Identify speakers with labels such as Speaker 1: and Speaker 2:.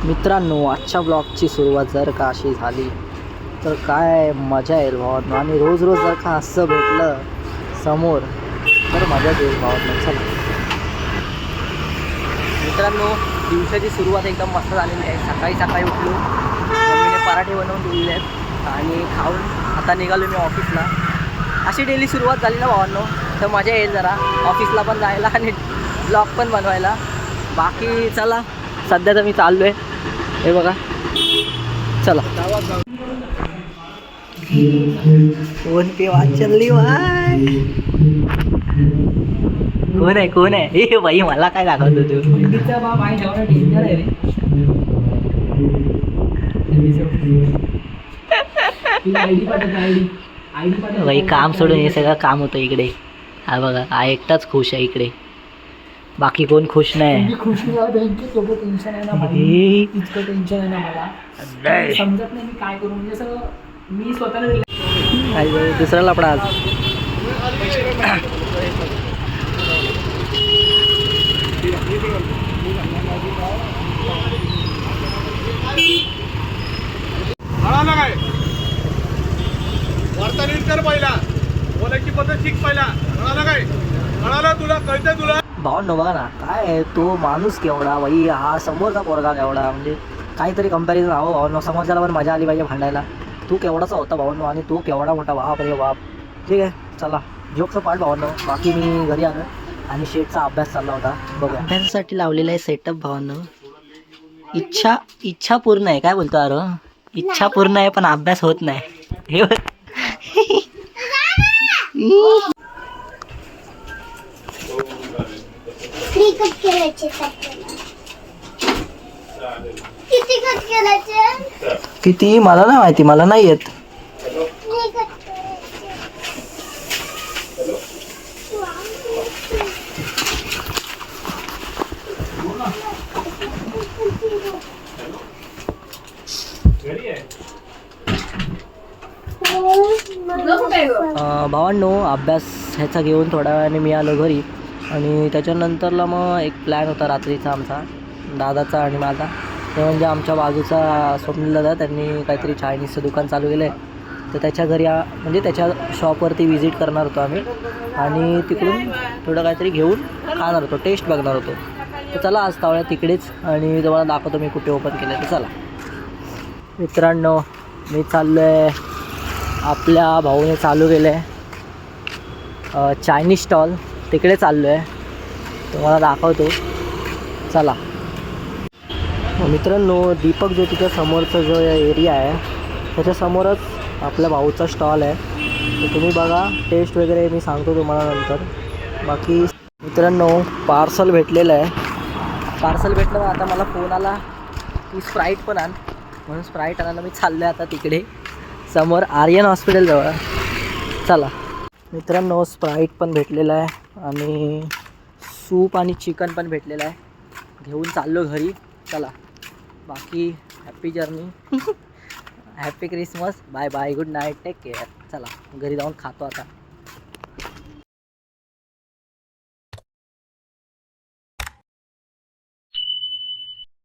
Speaker 1: मित्रांनो, आजच्या ब्लॉगची सुरुवात जर का अशी झाली तर काय मजा येईल भावांनो. आणि रोज रोज जर का असं भेटलं समोर तर मजाच येईल भावांनो. चला मित्रांनो, दिवसाची सुरुवात एकदम मस्त झालेली आहे. सकाळी सकाळी उठलो, मम्मीने पराठे बनवून दिलेले आहेत आणि खाऊन आता निघालो मी ऑफिसला. अशी डेली सुरुवात झाली ना भावांनो, तर मजा येईल जरा ऑफिसला पण जायला आणि ब्लॉग पण बनवायला. बाकी चला, सध्या तर मी चाललो आहे. हे बघा, चला. फोन पे वाचली वाय. कोण आहे हे बाई, मला काय दाखवतो तू बाई. काम सोडून हे सगळं काम होतं इकडे. हा बघा, हा एकटाच खुश आहे इकडे, बाकी कोण खुश नाही.
Speaker 2: टेन्शन आहे ना भाई, इतकं टेन्शन आहे ना मला, समजत नाही मी काय करू. म्हणजे सगळं मी स्वतःला
Speaker 1: दुसरा लपडा आज.
Speaker 3: काय वार्ता नीट कर, पहिला बोलायची पद्धत शिक पहिला. कळालं काय? कळालं तुला? कळतंय तुला?
Speaker 1: भावनो बघा ना, काय आहे तो माणूस केवढा बाई, हा समोरचा पोरगा केवढा. म्हणजे काहीतरी कंपॅरिझन हवं भावनो. समोरच्याला पण मजा आली पाहिजे भांडायला. तू केवढाचा होता भावनो आणि तू केवढा मोठा, बाप रे बाप. ठीक आहे, चला जोकचं पाठ भावनो. बाकी मी घरी आलो आणि शेटचा अभ्यास चालला होता. बघा, अभ्यासासाठी लावलेला आहे सेटअप भावनो. इच्छा पूर्ण आहे. काय बोलतो अरे, इच्छा पूर्ण आहे पण अभ्यास होत नाही. हे किती मला नाही माहिती, मला नाही येत. भावांनो, अभ्यास ह्याचा घेऊन थोड्या वेळाने मी आलो घरी आणि त्याच्यानंतरला मग एक प्लॅन होता रात्रीचा आमचा, दादाचा आणि माझा. ते म्हणजे आमच्या बाजूचा स्वप्नील दादा, त्यांनी काहीतरी चायनीजचं दुकान चालू केलं आहे, तर त्याच्या घरी म्हणजे त्याच्या शॉपवरती व्हिजिट करणार होतो आम्ही आणि तिकडून थोडं काहीतरी घेऊन खाणार होतो, टेस्ट बघणार होतो. तर चला आज तावळ्या तिकडेच आणि तुम्हाला दाखवतो मी कुठे ओपन केलं. तर चला मित्रांनो, मी चाललो आहे, आपल्या भाऊने चालू केलं आहे चायनीज स्टॉल, तिकडे चाललो आहे, तुम्हाला दाखवतो. चला मित्रांनो, दीपक ज्योतीच्या समोरचा जो एरिया आहे त्याच्यासमोरच आपल्या भाऊचा स्टॉल आहे. तर तुम्ही बघा, टेस्ट वगैरे मी सांगतो तुम्हाला नंतर. बाकी मित्रांनो, पार्सल भेटलेलं आहे. पार्सल भेटलं, आता मला फोन आला की स्प्राईट पण आण, म्हणून स्प्राईट आणायला मी चाललो आहे आता तिकडे समोर आर्यन हॉस्पिटलजवळ. चला मित्रांनो, स्प्राईट पण भेटलेलं आहे आणि सूप आणि चिकन पण भेटलेलं आहे. घेऊन चाललो घरी. चला, बाकी happy journey, happy Christmas, bye bye, good night, take care. चला घरी जाऊन खातो आता.